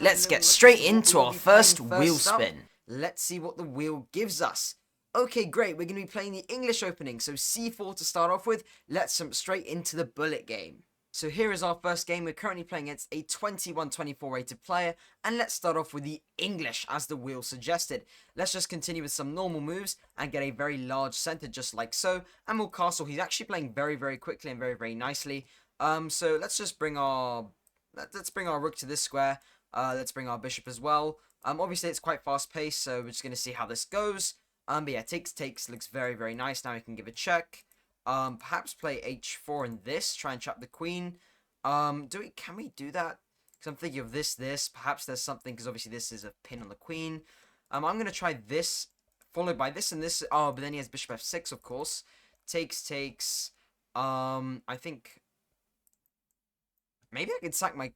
Let's get straight into our first wheel spin. Let's see what the wheel gives us. Okay, great. We're going to be playing the English opening. So C4 to start off with. Let's jump straight into the bullet game. So here is our first game. We're currently playing against a 21-24 rated player. And let's start off with the English as the wheel suggested. Let's just continue with some normal moves and get a very large center just like so. And we'll castle. He's actually playing very, very quickly and very, very nicely. So let's just bring our rook to this square. Let's bring our bishop as well. Obviously it's quite fast paced, so we're just gonna see how this goes. But yeah, takes looks very, very nice. Now we can give a check. Perhaps play h4 in this, try and trap the queen. Can we do that? Because I'm thinking of this. Perhaps there's something, because obviously this is a pin on the queen. I'm gonna try this, followed by this and this. Oh, but then he has bishop f6, of course. Takes. I think maybe I could sack my.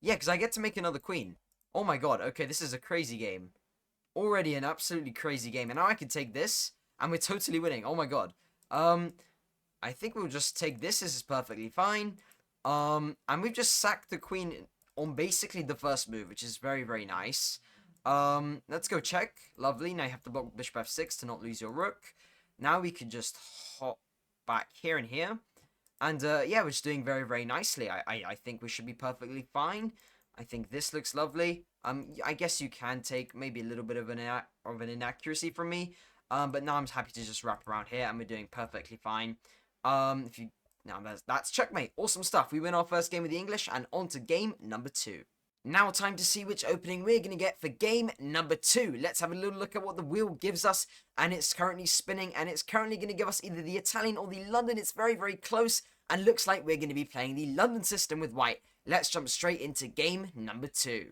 Yeah, because I get to make another queen. Oh my god, okay, this is a crazy game. Already an absolutely crazy game. And now I can take this, and we're totally winning. Oh my god. I think we'll just take this. This is perfectly fine. And we've just sacked the queen on basically the first move, which is very, very nice. Let's go check. Lovely. Now you have to block bishop f6 to not lose your rook. Now we can just hop back here and here. And, yeah, we're just doing very, very nicely. I think we should be perfectly fine. I think this looks lovely. I guess you can take maybe a little bit of an inaccuracy from me. But now I'm happy to just wrap around here, and we're doing perfectly fine. Now that's checkmate. Awesome stuff. We win our first game with the English, and on to game number 2. Now time to see which opening we're going to get for game number 2. Let's have a little look at what the wheel gives us. And it's currently spinning. And it's currently going to give us either the Italian or the London. It's very, very close. And looks like we're going to be playing the London system with white. Let's jump straight into game number 2.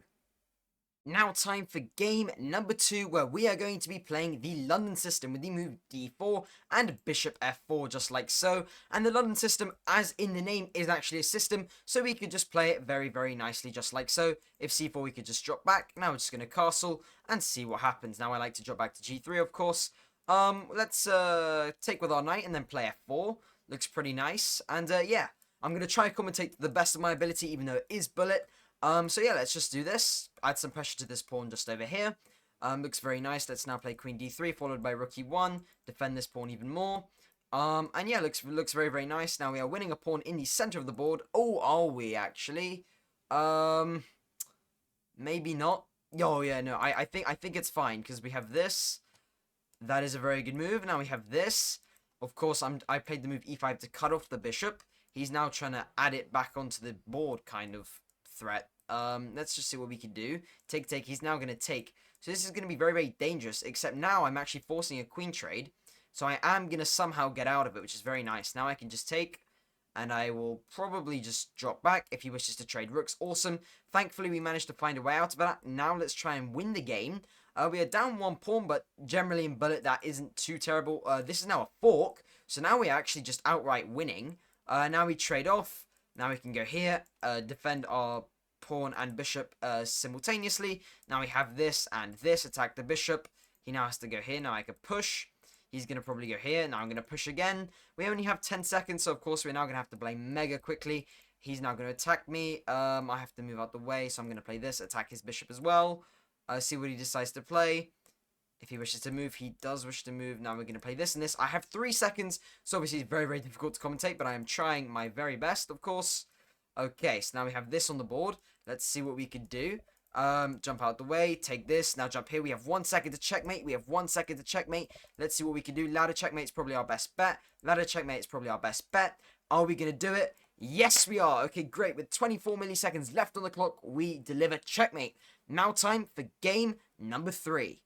Now time for game number 2, where we are going to be playing the London system with the move d4 and bishop f4, just like so. And the London system, as in the name, is actually a system, so we could just play it very, very nicely, just like so. If c4, we could just drop back. Now we're just going to castle and see what happens. Now I like to drop back to g3, of course. Let's take with our knight and then play f4. Looks pretty nice. And yeah, I'm going to try and commentate to the best of my ability, even though it is bullet. So yeah, let's just do this. Add some pressure to this pawn just over here. Looks very nice. Let's now play queen d3, followed by rook e1. Defend this pawn even more. And yeah, looks very, very nice. Now we are winning a pawn in the center of the board. Oh, are we actually? Maybe not. Oh yeah, no. I think it's fine, because we have this. That is a very good move. Now we have this. Of course, I played the move e5 to cut off the bishop. He's now trying to add it back onto the board, kind of threat. Let's just see what we can do. Take. He's now going to take. So this is going to be very, very dangerous, except now I'm actually forcing a queen trade. So I am going to somehow get out of it, which is very nice. Now I can just take, and I will probably just drop back if he wishes to trade rooks. Awesome. Thankfully, we managed to find a way out of that. Now let's try and win the game. We are down one pawn, but generally in bullet, that isn't too terrible. This is now a fork, so now we're actually just outright winning. Now we trade off. Now we can go here, defend our pawn and bishop simultaneously. Now we have this and this, attack the bishop. He now has to go here. Now I can push. He's going to probably go here. Now I'm going to push again. We only have 10 seconds, so of course we're now going to have to play mega quickly. He's now going to attack me. I have to move out the way, so I'm going to play this, attack his bishop as well. See what he decides to play. If he wishes to move, he does wish to move. Now we're going to play this and this. I have 3 seconds, so obviously it's very, very difficult to commentate, but I am trying my very best, of course. Okay, so now we have this on the board. Let's see what we can do. Jump out the way, take this. Now jump here. We have 1 second to checkmate. Let's see what we can do. Ladder checkmate is probably our best bet. Are we going to do it? Yes, we are. Okay, great. With 24 milliseconds left on the clock, we deliver checkmate. Now time for game number 3.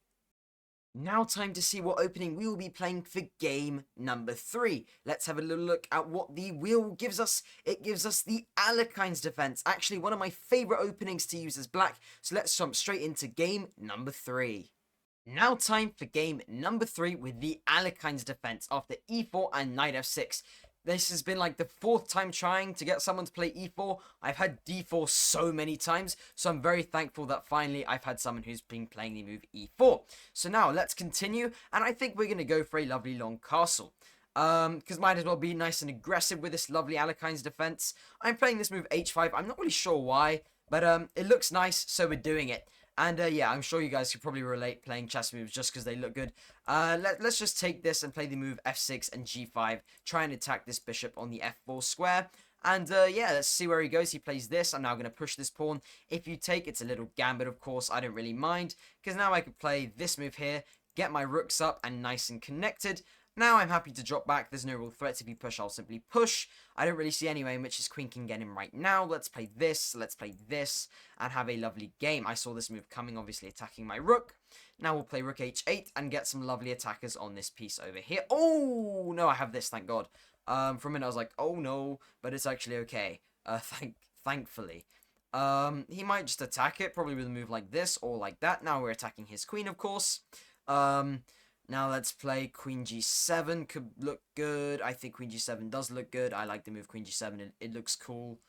Now time to see what opening we will be playing for game number 3. Let's have a little look at what the wheel gives us. It gives us the Alekhine's defense. Actually, one of my favorite openings to use as black. So let's jump straight into game number 3. Now time for game number 3 with the Alekhine's defense after e4 and knight f6. This has been like the 4th time trying to get someone to play e4. I've had d4 so many times, so I'm very thankful that finally I've had someone who's been playing the move e4. So now let's continue, and I think we're going to go for a lovely long castle. Because might as well be nice and aggressive with this lovely Alekhine's defense. I'm playing this move h5. I'm not really sure why. But it looks nice, so we're doing it. And yeah, I'm sure you guys could probably relate playing chess moves just because they look good. Let's just take this and play the move f6 and g5. Try and attack this bishop on the f4 square. And yeah, let's see where he goes. He plays this. I'm now going to push this pawn. If you take, it's a little gambit, of course. I don't really mind, because now I could play this move here, get my rooks up and nice and connected. Now I'm happy to drop back. There's no real threat. If you push, I'll simply push. I don't really see any way in which his queen can get him right now. Let's play this, and have a lovely game. I saw this move coming, obviously attacking my rook. Now we'll play rook h8 and get some lovely attackers on this piece over here. Oh, no, I have this, thank God. For a minute I was like, oh no, but it's actually okay. Thankfully. He might just attack it, probably with a move like this or like that. Now we're attacking his queen, of course. Now let's play queen g7. Could look good. I think queen g7 does look good. I like the move queen g7. It looks cool.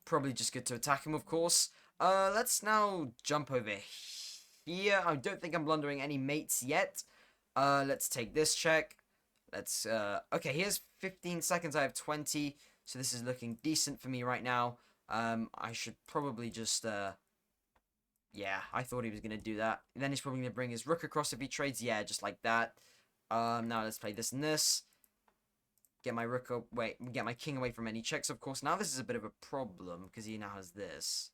Probably just good to attack him, of course. Let's now jump over here. I don't think I'm blundering any mates yet. Let's take this check. Let's, okay, here's 15 seconds. I have 20. So this is looking decent for me right now. I should probably just, yeah, I thought he was going to do that. And then he's probably going to bring his rook across if he trades. Yeah, just like that. Now let's play this and this. Get my rook away, get my king away from any checks, of course. Now this is a bit of a problem because he now has this.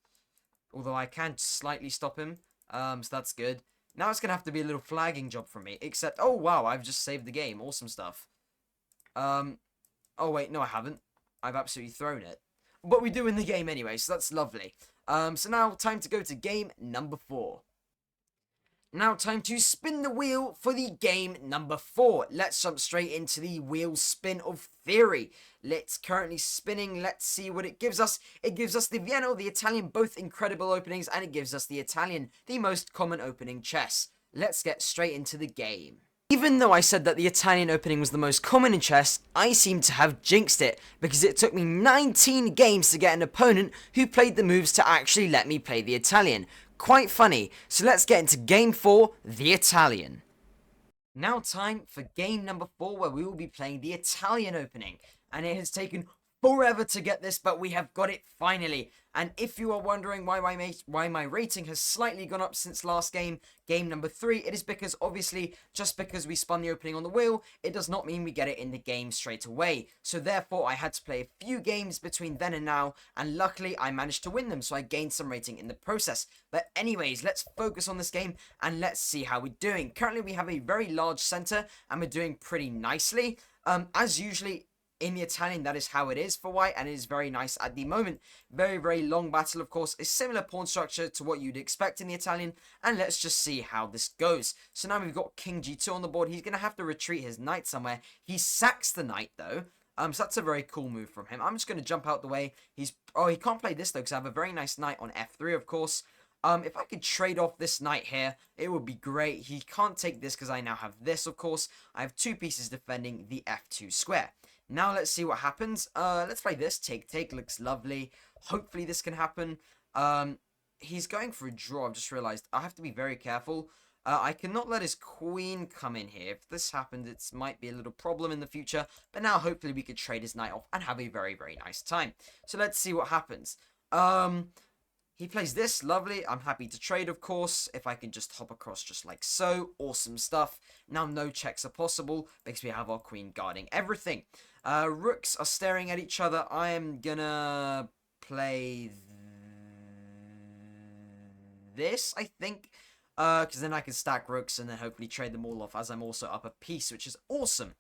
Although I can slightly stop him, so that's good. Now it's going to have to be a little flagging job for me. Except, oh wow, I've just saved the game. Awesome stuff. Oh wait, no I haven't. I've absolutely thrown it. But we do win the game anyway, so that's lovely. So now time to go to game number 4. Now time to spin the wheel for the game number 4. Let's jump straight into the wheel spin of theory. It's currently spinning. Let's see what it gives us. It gives us the Vienna or the Italian, both incredible openings, and it gives us the Italian, the most common opening chess. Let's get straight into the game. Even though I said that the Italian opening was the most common in chess, I seem to have jinxed it, because it took me 19 games to get an opponent who played the moves to actually let me play the Italian. Quite funny, so let's get into game 4, the Italian. Now time for game number 4, where we will be playing the Italian opening, and it has taken forever to get this, but we have got it finally. And if you are wondering why my rating has slightly gone up since last game, game number 3, it is because obviously just because we spun the opening on the wheel, it does not mean we get it in the game straight away. So therefore I had to play a few games between then and now, and luckily I managed to win them, so I gained some rating in the process. But anyways, let's focus on this game and let's see how we're doing. Currently we have a very large center and we're doing pretty nicely. As usually in the Italian, that is how it is for white, and it is very nice at the moment. Very, very long battle, of course. A similar pawn structure to what you'd expect in the Italian, and let's just see how this goes. So now we've got king g2 on the board. He's going to have to retreat his knight somewhere. He sacks the knight, though. So that's a very cool move from him. I'm just going to jump out the way. Oh, he can't play this, though, because I have a very nice knight on f3, of course. If I could trade off this knight here, it would be great. He can't take this because I now have this, of course. I have 2 pieces defending the f2 square. Now let's see what happens. Let's play this. Take. Looks lovely. Hopefully this can happen. He's going for a draw. I've just realized I have to be very careful. I cannot let his queen come in here. If this happened, it might be a little problem in the future. But now hopefully we could trade his knight off and have a very, very nice time. So let's see what happens. He plays this, lovely. I'm happy to trade, of course, if I can just hop across just like so. Awesome stuff. Now no checks are possible because we have our queen guarding everything. Rooks are staring at each other. I am gonna play this, I think, because then I can stack rooks and then hopefully trade them all off as I'm also up a piece, which is awesome.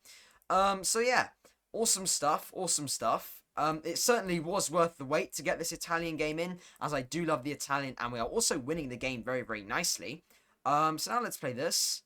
So yeah, awesome stuff, awesome stuff. It certainly was worth the wait to get this Italian game in, as I do love the Italian, and we are also winning the game very, very nicely. So now let's play this.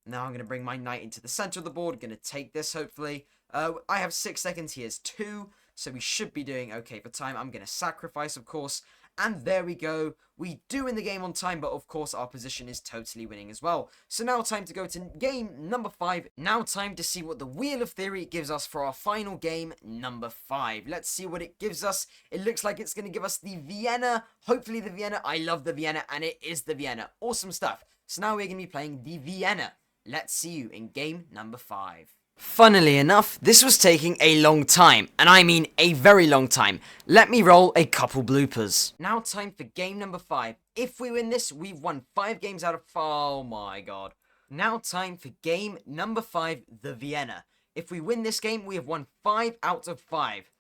Now I'm going to bring my knight into the center of the board, going to take this, hopefully. I have 6 seconds, he has 2, so we should be doing okay for time. I'm going to sacrifice, of course, and there we go. We do win the game on time, but of course our position is totally winning as well. So now time to go to game number 5. Now time to see what the Wheel of Theory gives us for our final game, number 5. Let's see what it gives us. It looks like it's going to give us the Vienna. Hopefully the Vienna. I love the Vienna, and it is the Vienna. Awesome stuff. So now we're going to be playing the Vienna. Let's see you in game number 5. Funnily enough, this was taking a long time, and I mean a very long time. Let me roll a couple bloopers. Now time for game number 5. If we win this, we've won 5 games out of 5. Oh my god. Now time for game number 5, the Vienna. If we win this game, we have won 5 out of 5.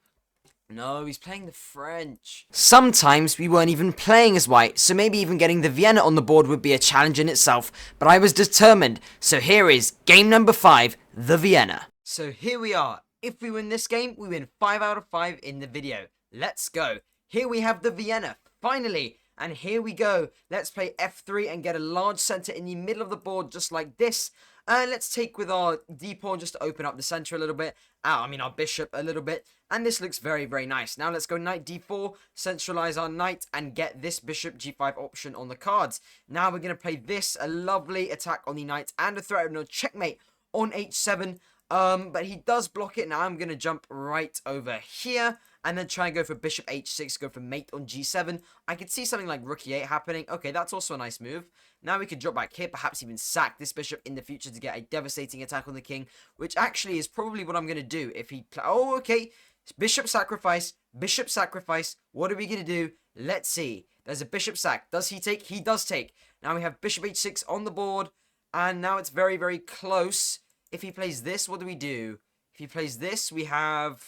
No, he's playing the French. Sometimes we weren't even playing as white, so maybe even getting the Vienna on the board would be a challenge in itself, but I was determined, so here is game number 5, the Vienna. So here we are. If we win this game, we win 5 out of 5 in the video. Let's go. Here we have the Vienna, finally. And here we go. Let's play f3 and get a large center in the middle of the board just like this. Let's take with our d-pawn just to open up the center a little bit. Our bishop a little bit. And this looks very, very nice. Now let's go knight d4, centralize our knight, and get this bishop g5 option on the cards. Now we're going to play this, a lovely attack on the knight, and a threat of no checkmate on h7. But he does block it. Now I'm going to jump right over here. And then try and go for bishop h6, go for mate on g7. I could see something like rook e8 happening. Okay, that's also a nice move. Now we could drop back here, perhaps even sack this bishop in the future to get a devastating attack on the king, which actually is probably what I'm going to do if he... Oh, okay. Bishop sacrifice, bishop sacrifice. What are we going to do? Let's see. There's a bishop sack. Does he take? He does take. Now we have bishop h6 on the board, and now it's very, very close. If he plays this, what do we do? If he plays this, we have...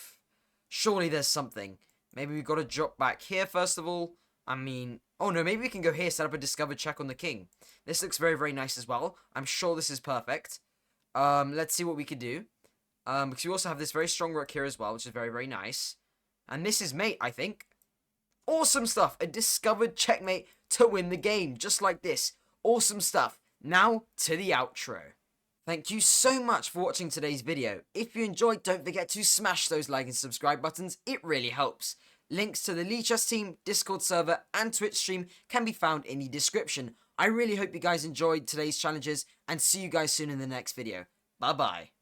Surely there's something. Maybe we've got to drop back here first of all. Oh no, maybe we can go here, set up a discovered check on the king. This looks very, very nice as well. I'm sure this is perfect. Let's see what we could do. Because we also have this very strong rook here as well, which is very, very nice. And this is mate, I think. Awesome stuff. A discovered checkmate to win the game, just like this. Awesome stuff. Now to the outro. Thank you so much for watching today's video. If you enjoyed, don't forget to smash those like and subscribe buttons. It really helps. Links to the Lichess team, Discord server, and Twitch stream can be found in the description. I really hope you guys enjoyed today's challenges, and see you guys soon in the next video. Bye bye.